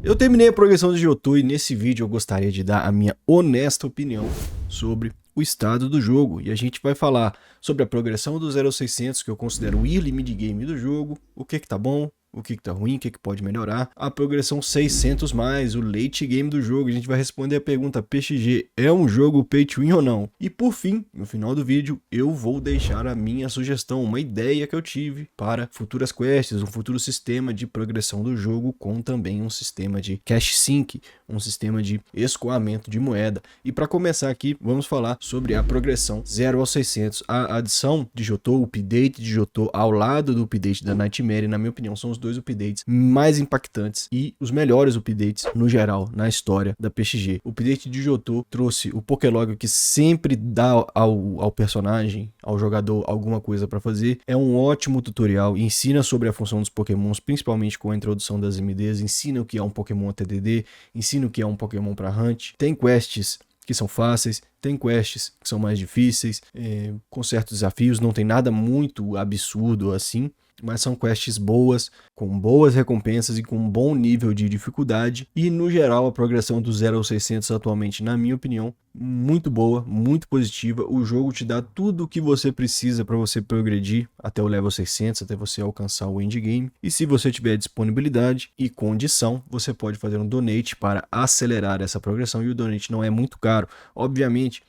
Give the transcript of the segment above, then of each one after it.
Eu terminei a progressão de Johto e nesse vídeo eu gostaria de dar a minha honesta opinião sobre o estado do jogo. E a gente vai falar sobre a progressão do 0 ao 600, que eu considero o early mid game do jogo, o que tá bom, o que tá ruim, o que pode melhorar, a progressão 600+, o late game do jogo. A gente vai responder a pergunta: PXG é um jogo pay to win ou não? E por fim, no final do vídeo, eu vou deixar a minha sugestão, uma ideia que eu tive para futuras quests, um futuro sistema de progressão do jogo com também um sistema de cash sync, um sistema de escoamento de moeda. E para começar aqui, vamos falar sobre a progressão 0 ao 600, a adição de Johto, o update de Johto ao lado do update da Nightmare. Na minha opinião, são os dois updates mais impactantes e os melhores updates no geral na história da PXG. O update de Johto trouxe o Pokélog, que sempre dá ao personagem, ao jogador, alguma coisa para fazer. É um ótimo tutorial, ensina sobre a função dos Pokémons, principalmente com a introdução das MDs, ensina o que é um Pokémon TDD, ensina o que é um Pokémon para Hunt. Tem quests que são fáceis, tem quests que são mais difíceis, com certos desafios, não tem nada muito absurdo assim, mas são quests boas, com boas recompensas e com um bom nível de dificuldade. E no geral a progressão do 0 ao 600 atualmente, na minha opinião, muito boa, muito positiva. O jogo te dá tudo o que você precisa para você progredir até o level 600, até você alcançar o endgame. E se você tiver disponibilidade e condição, você pode fazer um donate para acelerar essa progressão, e o donate não é muito caro. Obviamente,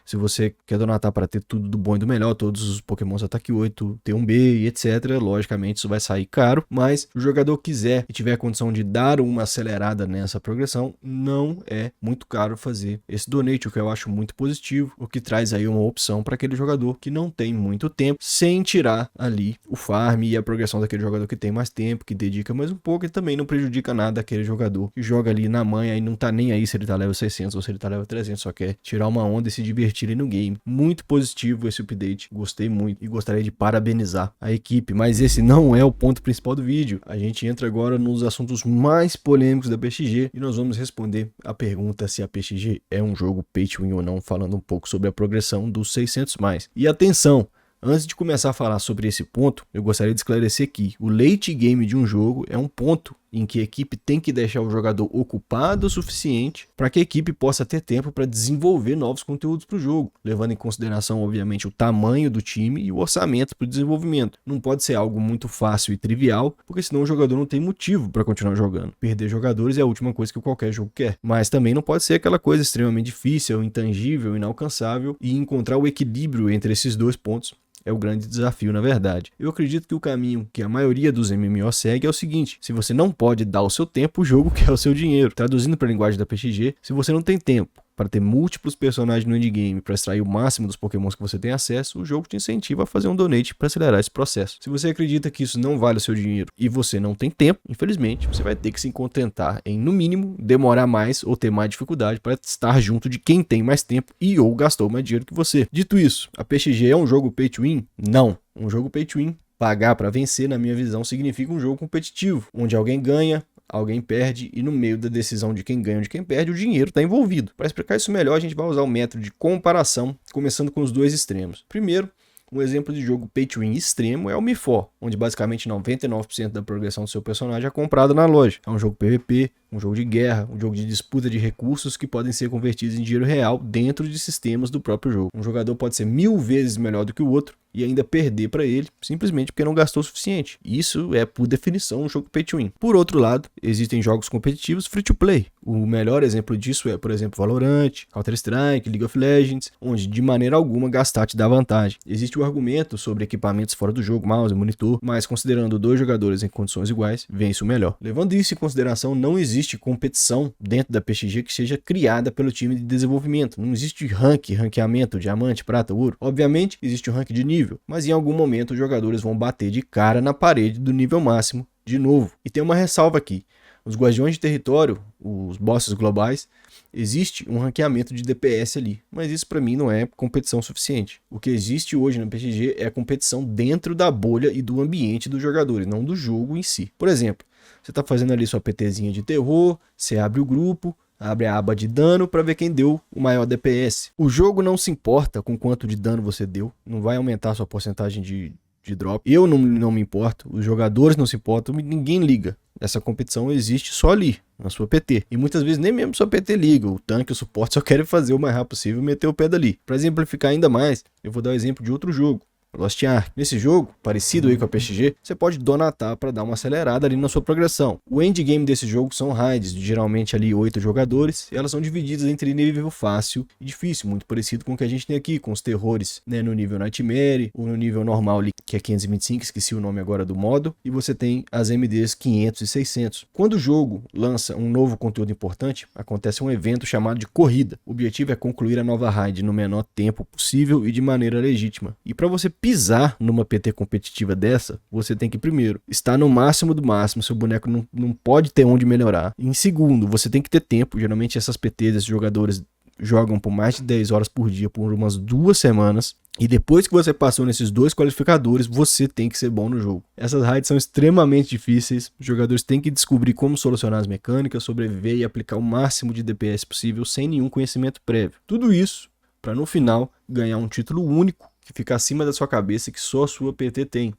se você quer donatar para ter tudo do bom e do melhor, todos os Pokémons Ataque 8, T1B e etc, logicamente isso vai sair caro, mas se o jogador quiser e tiver a condição de dar uma acelerada nessa progressão, não é muito caro fazer esse donate, o que eu acho muito positivo, o que traz aí uma opção para aquele jogador que não tem muito tempo, sem tirar ali o farm e a progressão daquele jogador que tem mais tempo, que dedica mais um pouco, e também não prejudica nada aquele jogador que joga ali na manha e não tá nem aí se ele tá level 600 ou se ele tá level 300, só quer tirar uma onda e se divertir ali no game. Muito positivo esse update, gostei muito e gostaria de parabenizar a equipe, mas esse não é o ponto principal do vídeo. A gente entra agora nos assuntos mais polêmicos da PXG e nós vamos responder a pergunta se a PXG é um jogo pay to win ou não, falando um pouco sobre a progressão dos 600+. E atenção! Antes de começar a falar sobre esse ponto, eu gostaria de esclarecer que o late game de um jogo é um ponto em que a equipe tem que deixar o jogador ocupado o suficiente para que a equipe possa ter tempo para desenvolver novos conteúdos para o jogo, levando em consideração, obviamente, o tamanho do time e o orçamento para o desenvolvimento. Não pode ser algo muito fácil e trivial, porque senão o jogador não tem motivo para continuar jogando. Perder jogadores é a última coisa que qualquer jogo quer, mas também não pode ser aquela coisa extremamente difícil, intangível, inalcançável, e encontrar o equilíbrio entre esses dois pontos é o grande desafio, na verdade. Eu acredito que o caminho que a maioria dos MMO segue é o seguinte: se você não pode dar o seu tempo, o jogo quer o seu dinheiro. Traduzindo para a linguagem da PXG, se você não tem tempo para ter múltiplos personagens no endgame, para extrair o máximo dos Pokémons que você tem acesso, o jogo te incentiva a fazer um donate para acelerar esse processo. Se você acredita que isso não vale o seu dinheiro e você não tem tempo, infelizmente, você vai ter que se contentar em, no mínimo, demorar mais ou ter mais dificuldade para estar junto de quem tem mais tempo e ou gastou mais dinheiro que você. Dito isso, a PXG é um jogo pay to win? Não. Um jogo pay to win, pagar para vencer, na minha visão, significa um jogo competitivo, onde alguém ganha, alguém perde, e no meio da decisão de quem ganha ou de quem perde, o dinheiro está envolvido. Para explicar isso melhor, a gente vai usar o método de comparação, começando com os dois extremos. Primeiro, um exemplo de jogo pay to win extremo é o MIFO, onde basicamente 99% da progressão do seu personagem é comprada na loja. É um jogo PVP, um jogo de guerra, um jogo de disputa de recursos que podem ser convertidos em dinheiro real dentro de sistemas do próprio jogo. Um jogador pode ser 1000 vezes melhor do que o outro e ainda perder para ele, simplesmente porque não gastou o suficiente. Isso é, por definição, um jogo pay to win. Por outro lado, existem jogos competitivos free to play. O melhor exemplo disso é, por exemplo, Valorant, Counter-Strike, League of Legends, onde de maneira alguma gastar te dá vantagem. Existe o argumento sobre equipamentos fora do jogo, mouse, monitor, mas considerando dois jogadores em condições iguais, vence o melhor. Levando isso em consideração, não existe competição dentro da PXG que seja criada pelo time de desenvolvimento. Não existe ranqueamento, diamante, prata, ouro. Obviamente, existe o rank de nível, mas em algum momento os jogadores vão bater de cara na parede do nível máximo de novo. E tem uma ressalva aqui: os guardiões de território, os bosses globais, existe um ranqueamento de DPS ali, mas isso para mim não é competição suficiente. O que existe hoje na PXG é a competição dentro da bolha e do ambiente dos jogadores, não do jogo em si. Por exemplo, você está fazendo ali sua PTzinha de terror, você abre o grupo, abre a aba de dano para ver quem deu o maior DPS. O jogo não se importa com quanto de dano você deu, não vai aumentar a sua porcentagem de de drop. Eu não me importo, os jogadores não se importam, ninguém liga. Essa competição existe só ali, na sua PT. E muitas vezes nem mesmo sua PT liga. O tanque, o suporte só querem fazer o mais rápido possível e meter o pé dali. Para exemplificar ainda mais, eu vou dar o exemplo de outro jogo. Lost Ark. Nesse jogo, parecido aí com a PXG, você pode donatar para dar uma acelerada ali na sua progressão. O endgame desse jogo são raids, de geralmente ali 8 jogadores, e elas são divididas entre nível fácil e difícil, muito parecido com o que a gente tem aqui, com os terrores, né, no nível Nightmare, ou no nível normal ali, que é 525, esqueci o nome agora do modo, e você tem as MDs 500 e 600. Quando o jogo lança um novo conteúdo importante, acontece um evento chamado de corrida. O objetivo é concluir a nova raid no menor tempo possível e de maneira legítima. E para você pisar numa PT competitiva dessa, você tem que primeiro estar no máximo do máximo, seu boneco não pode ter onde melhorar. Em segundo, você tem que ter tempo. Geralmente essas PTs, esses jogadores jogam por mais de 10 horas por dia por umas 2 semanas. E depois que você passou nesses 2 qualificadores, você tem que ser bom no jogo. Essas raids são extremamente difíceis. Os jogadores têm que descobrir como solucionar as mecânicas, sobreviver e aplicar o máximo de DPS possível sem nenhum conhecimento prévio. Tudo isso para no final ganhar um título único que fica acima da sua cabeça, que só a sua PT tem.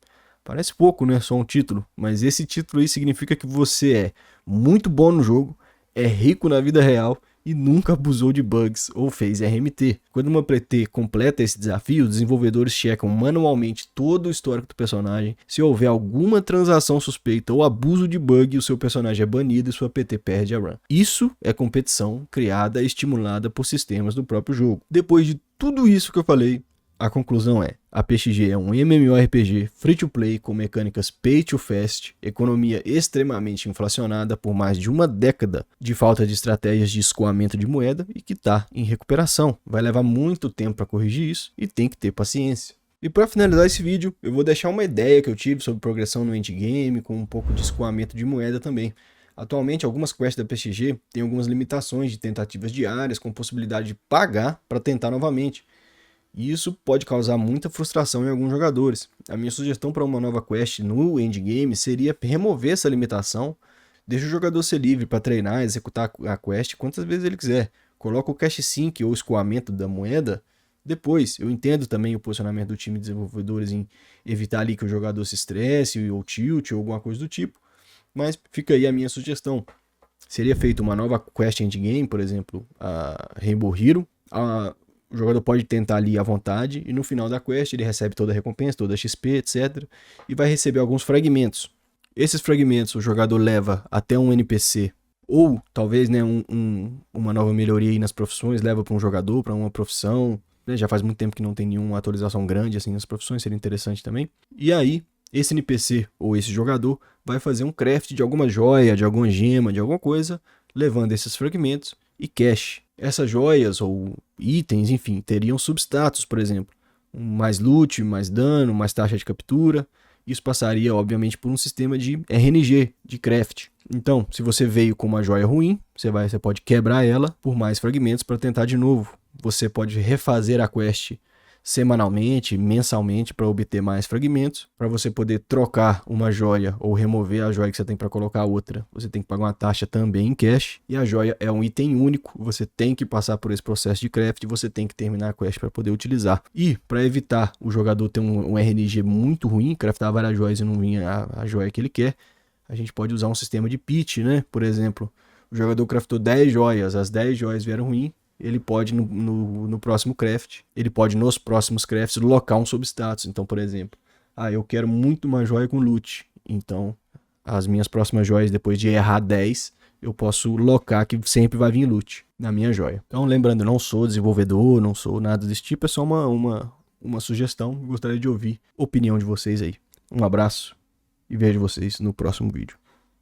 Parece pouco, né? Só um título. Mas esse título aí significa que você é muito bom no jogo, é rico na vida real e nunca abusou de bugs ou fez RMT. Quando uma PT completa esse desafio, os desenvolvedores checam manualmente todo o histórico do personagem. Se houver alguma transação suspeita ou abuso de bug, o seu personagem é banido e sua PT perde a run. Isso é competição criada e estimulada por sistemas do próprio jogo. Depois de tudo isso que eu falei, a conclusão é: a PXG é um MMORPG free-to-play com mecânicas pay-to-fast, economia extremamente inflacionada por mais de uma década de falta de estratégias de escoamento de moeda e que está em recuperação. Vai levar muito tempo para corrigir isso e tem que ter paciência. E para finalizar esse vídeo, eu vou deixar uma ideia que eu tive sobre progressão no endgame com um pouco de escoamento de moeda também. Atualmente, algumas quests da PXG têm algumas limitações de tentativas diárias com possibilidade de pagar para tentar novamente. E isso pode causar muita frustração em alguns jogadores. A minha sugestão para uma nova quest no endgame seria remover essa limitação, deixa o jogador ser livre para treinar e executar a quest quantas vezes ele quiser. Coloca o cash sync ou escoamento da moeda depois. Eu entendo também o posicionamento do time de desenvolvedores em evitar ali que o jogador se estresse ou tilt ou alguma coisa do tipo, mas fica aí a minha sugestão. Seria feita uma nova quest endgame, por exemplo, a Rainbow Hero. O jogador pode tentar ali à vontade e no final da quest ele recebe toda a recompensa, toda a XP, etc. E vai receber alguns fragmentos. Esses fragmentos o jogador leva até um NPC ou talvez, né, uma nova melhoria aí nas profissões, leva para um jogador, para uma profissão. Né? Já faz muito tempo que não tem nenhuma atualização grande assim nas profissões, seria interessante também. E aí esse NPC ou esse jogador vai fazer um craft de alguma joia, de alguma gema, de alguma coisa, levando esses fragmentos e cash. Essas joias ou itens, enfim, teriam substatus, por exemplo. Mais loot, mais dano, mais taxa de captura. Isso passaria, obviamente, por um sistema de RNG, de craft. Então, se você veio com uma joia ruim, você pode quebrar ela por mais fragmentos para tentar de novo. Você pode refazer a quest semanalmente, mensalmente, para obter mais fragmentos. Para você poder trocar uma joia ou remover a joia que você tem para colocar outra, você tem que pagar uma taxa também em cash. E a joia é um item único, você tem que passar por esse processo de craft, você tem que terminar a quest para poder utilizar. E para evitar o jogador ter um RNG muito ruim, craftar várias joias e não vir a joia que ele quer, a gente pode usar um sistema de pitch, né? Por exemplo, o jogador craftou 10 joias, as 10 joias vieram ruim, ele pode no próximo craft, ele pode nos próximos crafts locar um substatus. Então, por exemplo, eu quero muito uma joia com loot. Então, as minhas próximas joias, depois de errar 10, eu posso locar que sempre vai vir loot na minha joia. Então, lembrando, eu não sou desenvolvedor, não sou nada desse tipo, é só uma sugestão. Gostaria de ouvir a opinião de vocês aí. Um abraço e vejo vocês no próximo vídeo.